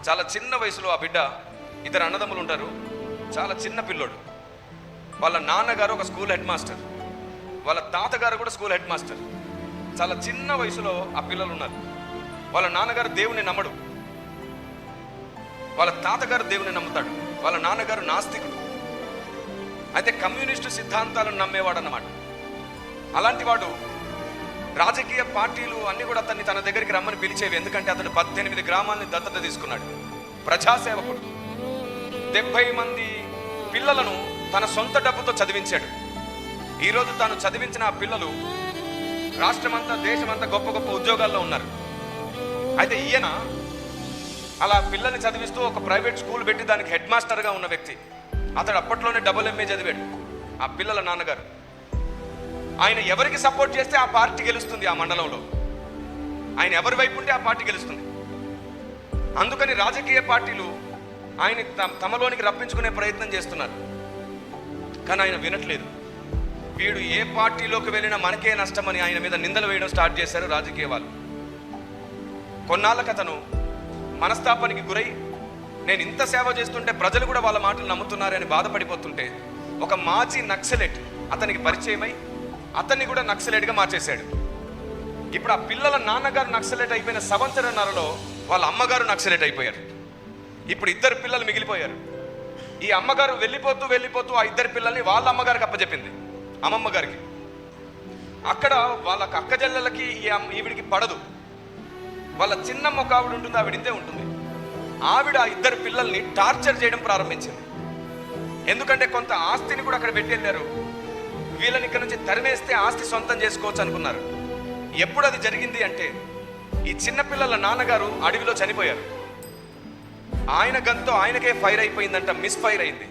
చాలా చిన్న వయసులో ఆ బిడ్డ, ఇద్దరు అన్నదమ్ములు ఉంటారు, చాలా చిన్న పిల్లోడు. వాళ్ళ నాన్నగారు ఒక స్కూల్ హెడ్ మాస్టర్, వాళ్ళ తాతగారు కూడా స్కూల్ హెడ్ మాస్టర్. చాలా చిన్న వయసులో ఆ పిల్లలు ఉన్నారు. వాళ్ళ నాన్నగారు దేవుని నమ్మడు, వాళ్ళ తాతగారు దేవుని నమ్ముతాడు, వాళ్ళ నాన్నగారు నాస్తికుడు, అయితే కమ్యూనిస్టు సిద్ధాంతాలను నమ్మేవాడు అన్నమాట. అలాంటి వాడు రాజకీయ పార్టీలు అన్నీ కూడా అతన్ని తన దగ్గరికి రమ్మని పిలిచేవి. ఎందుకంటే అతడు 18 గ్రామాలని దత్తత తీసుకున్నాడు, ప్రజాసేవకుడు. 70 మంది పిల్లలను తన సొంత డబ్బుతో చదివించాడు. ఈరోజు తాను చదివించిన ఆ పిల్లలు రాష్ట్రమంతా దేశమంతా గొప్ప గొప్ప ఉద్యోగాల్లో ఉన్నారు. అయితే ఈయన అలా పిల్లల్ని చదివిస్తూ ఒక ప్రైవేట్ స్కూల్ పెట్టి దానికి హెడ్ మాస్టర్గా ఉన్న వ్యక్తి. అతడు అప్పట్లోనే MA చదివాడు, ఆ పిల్లల నాన్నగారు. ఆయన ఎవరికి సపోర్ట్ చేస్తే ఆ పార్టీ గెలుస్తుంది, ఆ మండలంలో ఆయన ఎవరి వైపు ఉంటే ఆ పార్టీ గెలుస్తుంది. అందుకని రాజకీయ పార్టీలు ఆయన తమలోనికి రప్పించుకునే ప్రయత్నం చేస్తున్నారు. కానీ ఆయన వినట్లేదు. వీడు ఏ పార్టీలోకి వెళ్ళినా మనకే నష్టమని ఆయన మీద నిందలు వేయడం స్టార్ట్ చేశారు రాజకీయ వాళ్ళు. కొన్నాళ్ళకి అతను మనస్తాపానికి గురై, నేను ఇంత సేవ చేస్తుంటే ప్రజలు కూడా వాళ్ళ మాటలు నమ్ముతున్నారని బాధపడిపోతుంటే ఒక మాజీ నక్సలైట్ అతనికి పరిచయమై అతన్ని కూడా నక్సలైట్గా మార్చేశాడు. ఇప్పుడు ఆ పిల్లల నాన్నగారు నక్సలైట్ అయిపోయిన సంవత్సరన్నరలో వాళ్ళ అమ్మగారు నక్సలైట్ అయిపోయారు. ఇప్పుడు 2 పిల్లలు మిగిలిపోయారు. ఈ అమ్మగారు వెళ్ళిపోతూ ఆ 2 పిల్లల్ని వాళ్ళ అమ్మగారికి అప్పచెప్పింది, అమ్మమ్మ గారికి. అక్కడ వాళ్ళ అక్క చెల్లెలకి ఈవిడికి పడదు. వాళ్ళ చిన్నమ్మ ఒక ఆవిడ ఉంటుంది, ఆవిడ ఇంతే ఉంటుంది. ఆవిడ ఆ 2 పిల్లల్ని టార్చర్ చేయడం ప్రారంభించింది. ఎందుకంటే కొంత ఆస్తిని కూడా అక్కడ పెట్టి వెళ్ళారు. వీళ్ళని ఇక్కడ నుంచి తరిమేస్తే ఆస్తి సొంతం చేసుకోవచ్చు అనుకున్నారు. ఎప్పుడు అది జరిగింది అంటే, ఈ చిన్నపిల్లల నాన్నగారు అడవిలో చనిపోయారు. ఆయన గంతో ఆయనకే ఫైర్ అయిపోయిందంట, మిస్ ఫైర్ అయింది.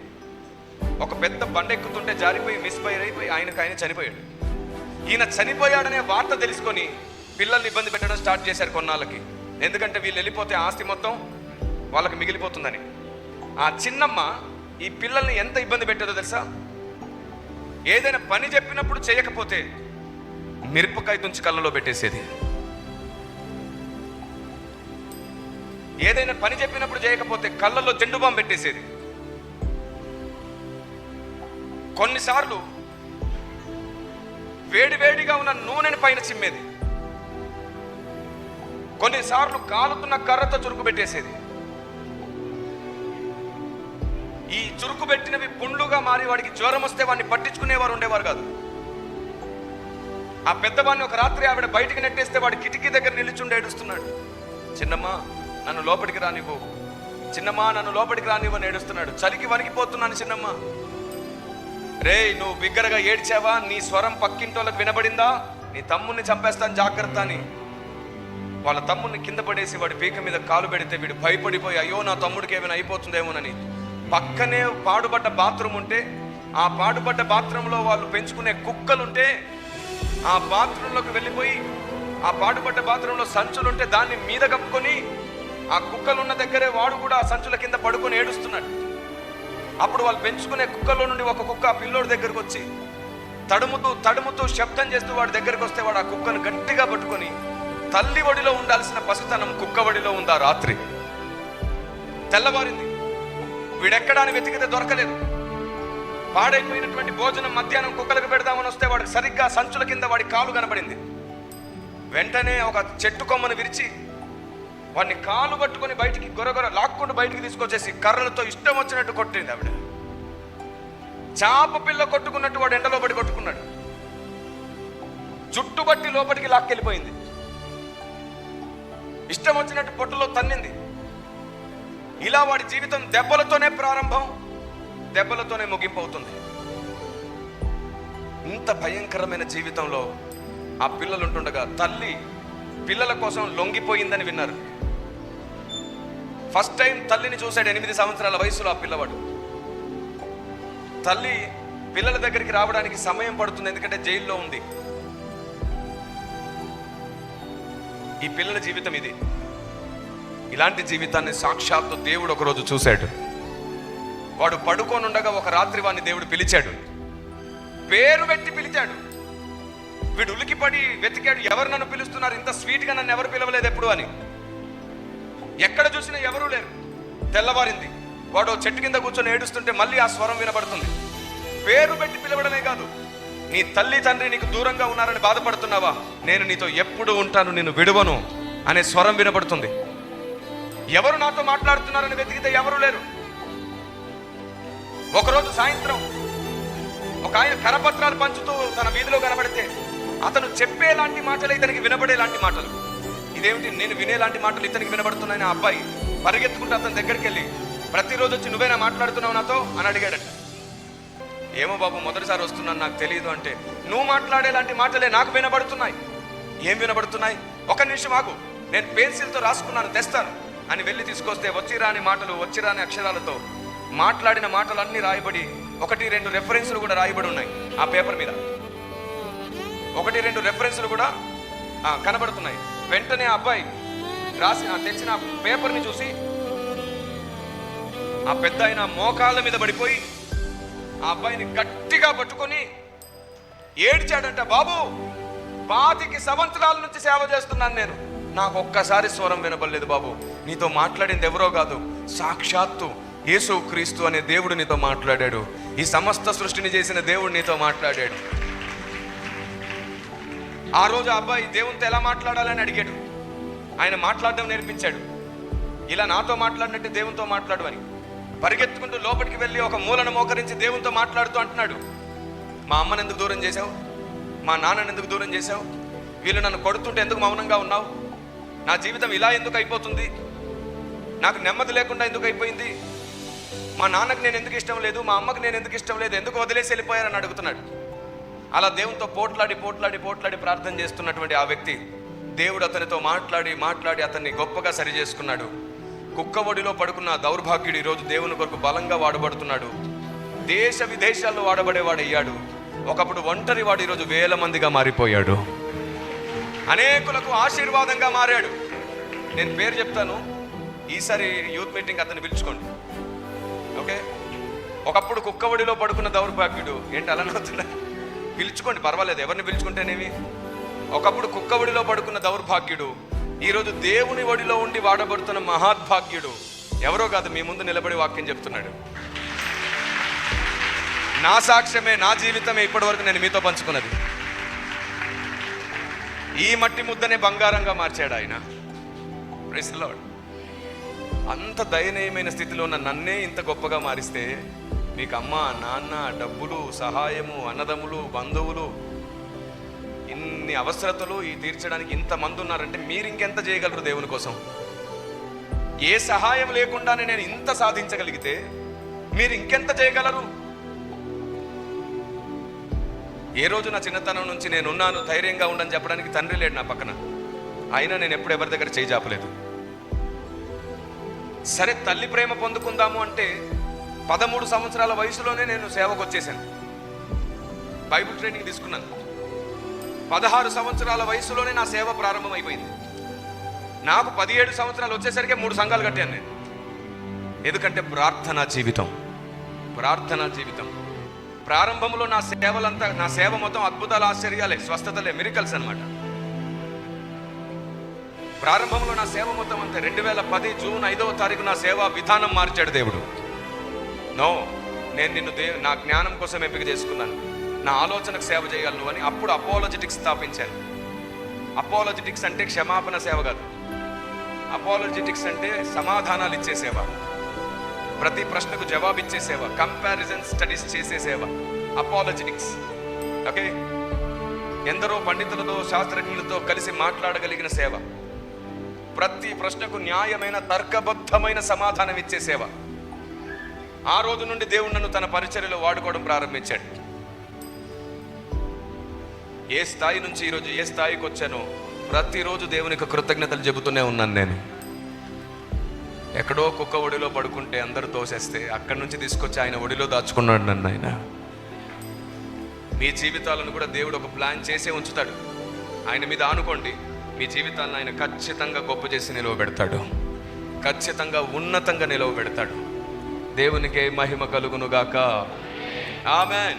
ఒక పెద్ద బండ ఎక్కుతుంటే జారిపోయి మిస్ ఫైర్ అయిపోయి ఆయన చనిపోయాడు. ఈయన చనిపోయాడనే వార్త తెలుసుకొని పిల్లల్ని ఇబ్బంది పెట్టడం స్టార్ట్ చేశారు కొన్నాళ్ళకి. ఎందుకంటే వీళ్ళు వెళ్ళిపోతే ఆస్తి మొత్తం వాళ్ళకి మిగిలిపోతుందని. ఆ చిన్నమ్మ ఈ పిల్లల్ని ఎంత ఇబ్బంది పెట్టేదో తెలుసా? ఏదైనా పని చెప్పినప్పుడు చేయకపోతే మిరపకాయ తుంచి కళ్ళలో పెట్టేసేది. ఏదైనా పని చెప్పినప్పుడు చేయకపోతే కళ్ళల్లో జెండు బాంబు పెట్టేసేది. కొన్నిసార్లు వేడివేడిగా ఉన్న నూనెని పైన చిమ్మేది. కొన్నిసార్లు కాలుతున్న కర్రతో చురుకు పెట్టేసేది. ఈ చురుకు పెట్టినవి పుండ్లుగా మారి వాడికి జ్వరం వస్తే వాడిని పట్టించుకునేవారు ఉండేవారు కాదు. ఆ పెద్దవాడిని ఒక రాత్రి ఆవిడ బయటికి నెట్టేస్తే వాడు కిటికీ దగ్గర నిలుచుండి ఏడుస్తున్నాడు. చిన్నమ్మా నన్ను లోపలికి రానివ్వు, చిన్నమ్మా నన్ను లోపలికి రానివ్వు అని ఏడుస్తున్నాడు. చలికి వణికిపోతున్నాను. చిన్నమ్మ, రే నువ్వు బిగ్గరగా ఏడ్చావా? నీ స్వరం పక్కింటోళ్ళకి వినబడిందా? నీ తమ్ముడిని చంపేస్తాను జాగ్రత్త అని వాళ్ళ తమ్ముడిని కింద పడేసి వాడి పీక మీద కాలు పెడితే వీడు భయపడిపోయి, అయ్యో నా తమ్ముడికి ఏమైనా అయిపోతుందేమోనని పక్కనే పాడుబడ్డ బాత్రూమ్ ఉంటే ఆ పాడుబడ్డ బాత్రూంలో వాళ్ళు పెంచుకునే కుక్కలుంటే ఆ బాత్రూంలోకి వెళ్ళిపోయి ఆ పాడుబడ్డ బాత్రూంలో సంచులుంటే దాన్ని మీద కప్పుకొని ఆ కుక్కలు ఉన్న దగ్గరే వాడు కూడా ఆ సంచుల కింద పడుకొని ఏడుస్తున్నాడు. అప్పుడు వాళ్ళు పెంచుకునే కుక్కలో నుండి ఒక కుక్క ఆ పిల్లోడి దగ్గరకు వచ్చి తడుముతూ శబ్దం చేస్తూ వాడి దగ్గరకు వస్తే వాడు ఆ కుక్కను గట్టిగా పట్టుకొని, తల్లి ఒడిలో ఉండాల్సిన పసితనం కుక్క ఒడిలో ఉందా రాత్రి. తెల్లవారింది, వీడెక్కడాని వెతికితే దొరకలేదు. పాడైపోయినటువంటి భోజనం మధ్యాహ్నం కుక్కలకు పెడదామని వస్తే వాడికి సరిగ్గా సంచుల కింద వాడి కాలు కనబడింది. వెంటనే ఒక చెట్టు కొమ్మను విరిచి వాడిని కాలు పట్టుకొని బయటికి గొరగొర లాక్కుండా బయటికి తీసుకొచ్చేసి కర్రలతో ఇష్టం వచ్చినట్టు కొట్టింది ఆవిడ. చాప పిల్ల కొట్టుకున్నట్టు వాడు ఎండలో పడి కొట్టుకున్నాడు. జుట్టు బట్టి లోపలికి లాక్కెళ్ళిపోయింది. ఇష్టం వచ్చినట్టు పొట్టులో తన్నింది. ఇలా వాడి జీవితం దెబ్బలతోనే ప్రారంభం, దెబ్బలతోనే ముగింపు అవుతుంది. ఇంత భయంకరమైన జీవితంలో ఆ పిల్లలు ఉంటుండగా తల్లి పిల్లల కోసం లొంగిపోయిందని విన్నారు. ఫస్ట్ టైం తల్లిని చూశాడు 8 సంవత్సరాల వయసులో ఆ పిల్లవాడు. తల్లి పిల్లల దగ్గరికి రావడానికి సమయం పడుతుంది, ఎందుకంటే జైల్లో ఉంది. ఈ పిల్లల జీవితం ఇది. ఇలాంటి జీవితాన్ని సాక్షాత్తు దేవుడు ఒకరోజు చూశాడు. వాడు పడుకోనుండగా ఒక రాత్రి వాడిని దేవుడు పిలిచాడు, పేరు పెట్టి పిలిచాడు. వీడు ఉలికిపడి వెతికాడు, ఎవరు నన్ను పిలుస్తున్నారు, ఇంత స్వీట్గా నన్ను ఎవరు పిలవలేదు ఎప్పుడు అని. ఎక్కడ చూసినా ఎవరూ లేరు. తెల్లవారింది. వాడు చెట్టు కింద కూర్చొని ఏడుస్తుంటే మళ్ళీ ఆ స్వరం వినబడుతుంది. పేరు పెట్టి పిలవడమే కాదు, నీ తల్లి తండ్రి నీకు దూరంగా ఉన్నారని బాధపడుతున్నావా, నేను నీతో ఎప్పుడు ఉంటాను, నేను విడువను అనే స్వరం వినబడుతుంది. ఎవరు నాతో మాట్లాడుతున్నారని వెతికితే ఎవరు లేరు. ఒకరోజు సాయంత్రం ఒక ఆయన కరపత్రాలు పంచుతూ తన వీధిలో కనబడితే అతను చెప్పేలాంటి మాటలు ఇతనికి వినబడేలాంటి మాటలు. ఇదేమిటి, నేను వినేలాంటి మాటలు ఇతనికి వినబడుతున్నాయని ఆ అబ్బాయి పరిగెత్తుకుంటూ అతని దగ్గరికి వెళ్ళి, ప్రతిరోజు వచ్చి నువ్వేనా మాట్లాడుతున్నావు నాతో అని అడిగాడట. ఏమో బాబు, మొదటిసారి వస్తున్నాను, నాకు తెలియదు అంటే, నువ్వు మాట్లాడేలాంటి మాటలే నాకు వినబడుతున్నాయి. ఏం వినబడుతున్నాయి? ఒక నిమిషం ఆగు, నేను పెన్సిల్తో రాసుకున్నాను, తెస్తాను అని వెళ్ళి తీసుకొస్తే వచ్చిరాని మాటలు, వచ్చిరాని అక్షరాలతో మాట్లాడిన మాటలన్నీ రాయబడి 1-2 రెఫరెన్సులు కూడా రాయబడి ఉన్నాయి ఆ పేపర్ మీద. 1-2 రెఫరెన్సులు కూడా కనబడుతున్నాయి. వెంటనే ఆ అబ్బాయి తెచ్చిన పేపర్ని చూసి ఆ పెద్ద ఆయన మోకాళ్ళ మీద పడిపోయి ఆ అబ్బాయిని గట్టిగా పట్టుకొని ఏడ్చాడంట. బాబు, 25 సంవత్సరాల నుంచి సేవ చేస్తున్నాను నేను, నాకు ఒక్కసారి స్వరం వినబడలేదు బాబు. నీతో మాట్లాడింది ఎవరో కాదు, సాక్షాత్తు యేసు క్రీస్తు అనే దేవుడు నీతో మాట్లాడాడు. ఈ సమస్త సృష్టిని చేసిన దేవుడు నీతో మాట్లాడాడు. ఆ రోజు ఆ అబ్బాయి దేవునితో ఎలా మాట్లాడాలని అడిగాడు. ఆయన మాట్లాడడం నేర్పించాడు. ఇలా నాతో మాట్లాడినట్టు దేవునితో మాట్లాడు అని. పరిగెత్తుకుంటూ లోపలికి వెళ్ళి ఒక మూలను మోకరించి దేవునితో మాట్లాడుతూ అంటున్నాడు, మా అమ్మని ఎందుకు దూరం చేశావు, మా నాన్నని ఎందుకు దూరం చేశావు, వీళ్ళు నన్ను కొడుతుంటే ఎందుకు మౌనంగా ఉన్నావు, నా జీవితం ఇలా ఎందుకు అయిపోతుంది, నాకు నెమ్మది లేకుండా ఎందుకు అయిపోయింది, మా నాన్నకు నేను ఎందుకు ఇష్టం లేదు, మా అమ్మకు నేను ఎందుకు ఇష్టం లేదు, ఎందుకు వదిలేసి వెళ్ళిపోయారని అడుగుతున్నాడు. అలా దేవునితో పోట్లాడి ప్రార్థన చేస్తున్నటువంటి ఆ వ్యక్తి, దేవుడు అతనితో మాట్లాడి అతన్ని గొప్పగా సరి చేసుకున్నాడు. కుక్క ఒడిలో పడుకున్న దౌర్భాగ్యుడు ఈరోజు దేవుని కొరకు బలంగా వాడబడుతున్నాడు. దేశ విదేశాల్లో వాడబడేవాడు అయ్యాడు. ఒకప్పుడు ఒంటరి వాడు ఈరోజు 1000 మందిగా మారిపోయాడు. అనేకులకు ఆశీర్వాదంగా మారాడు. నేను పేరు చెప్తాను, ఈసారి యూత్ మీటింగ్ అతన్ని పిలుచుకోండి, ఓకే? ఒకప్పుడు కుక్క ఒడిలో పడుకున్న దౌర్భాగ్యుడు, ఏంటి అలా నవ్వుతున్నా, పిలుచుకోండి పర్వాలేదు, ఎవరిని పిలుచుకుంటేనేవి. ఒకప్పుడు కుక్క ఒడిలో పడుకున్న దౌర్భాగ్యుడు ఈరోజు దేవుని ఒడిలో ఉండి వాడబడుతున్న మహాద్భాగ్యుడు ఎవరో కాదు, మీ ముందు నిలబడి వాక్యం చెప్తున్నాడు. నా సాక్ష్యమే, నా జీవితమే ఇప్పటి వరకు నేను మీతో పంచుకున్నది. ఈ మట్టి ముద్దనే బంగారంగా మార్చాడు ఆయన. Praise the lord. అంత దయనీయమైన స్థితిలో ఉన్న నన్నే ఇంత గొప్పగా మారిస్తే మీకు అమ్మ, నాన్న, డబ్బులు, సహాయము, అన్నదమ్ములు, బంధువులు, ఇన్ని అవసరతలు ఈ తీర్చడానికి ఇంతమంది ఉన్నారంటే మీరు ఇంకెంత చేయగలరు దేవుని కోసం? ఏ సహాయం లేకుండానే నేను ఇంత సాధించగలిగితే మీరు ఇంకెంత చేయగలరు? ఏ రోజు నా చిన్నతనం నుంచి నేనున్నాను, ధైర్యంగా ఉండని చెప్పడానికి తండ్రి లేడు నా పక్కన, అయినా నేను ఎప్పుడు ఎవరి దగ్గర చేయి చాపలేదు. సరే, తల్లి ప్రేమ పొందుకుందాము అంటే 13 సంవత్సరాల వయసులోనే నేను సేవకు వచ్చేసాను. బైబిల్ ట్రైనింగ్ తీసుకున్నాను. 16 సంవత్సరాల వయసులోనే నా సేవ ప్రారంభం అయిపోయింది. నాకు 17 సంవత్సరాలు వచ్చేసరికి 3 సంఘాలు కట్టాను నేను. ఎందుకంటే ప్రార్థనా జీవితం. ప్రారంభంలో నా సేవ మొత్తం అద్భుతాలు, ఆశ్చర్యాలే, స్వస్థతలే, మిరికల్స్ అన్నమాట. ప్రారంభంలో నా సేవ మొత్తం అంతే. 2010 జూన్ 5వ తారీఖు నా సేవా విధానం మార్చాడు దేవుడు. నో, నేను నిన్ను నా జ్ఞానం కోసం ఎంపిక చేసుకున్నాను, నా ఆలోచనకు సేవ చేయగలను అని అప్పుడు అపోలజెటిక్స్ స్థాపించాను. అపోలజెటిక్స్ అంటే క్షమాపణ సేవ కాదు. అపోలజెటిక్స్ అంటే సమాధానాలు ఇచ్చే సేవ, ప్రతి ప్రశ్నకు జవాబిచ్చే సేవ, కంపారిజన్ స్టడీస్ చేసే సేవ అపోలజెటిక్స్. ఓకే, ఎందరో పండితులతో, శాస్త్రజ్ఞులతో కలిసి మాట్లాడగలిగిన సేవ, ప్రతి ప్రశ్నకు న్యాయమైన, తర్కబద్ధమైన సమాధానం ఇచ్చే సేవ. ఆ రోజు నుండి దేవుడు నన్ను తన పరిచర్యలో వాడుకోవడం ప్రారంభించాడు. ఏ స్థాయి నుంచి ఈరోజు ఏ స్థాయికి వచ్చానో ప్రతిరోజు దేవునికి కృతజ్ఞతలు చెబుతూనే ఉన్నాను. నేను ఎక్కడో కుక్క ఒడిలో పడుకుంటే అందరూ తోసేస్తే అక్కడి నుంచి తీసుకొచ్చి ఆయన ఒడిలో దాచుకున్నాడు నన్ను. ఆయన మీ జీవితాలను కూడా దేవుడు ఒక ప్లాన్ చేసే ఉంచుతాడు. ఆయన మీద ఆనుకోండి, మీ జీవితాలను ఆయన ఖచ్చితంగా గొప్ప చేసి నిలవబెడతాడు, ఖచ్చితంగా ఉన్నతంగా నిలవబెడతాడు. దేవునికే మహిమ కలుగునుగాక. ఆమేన్.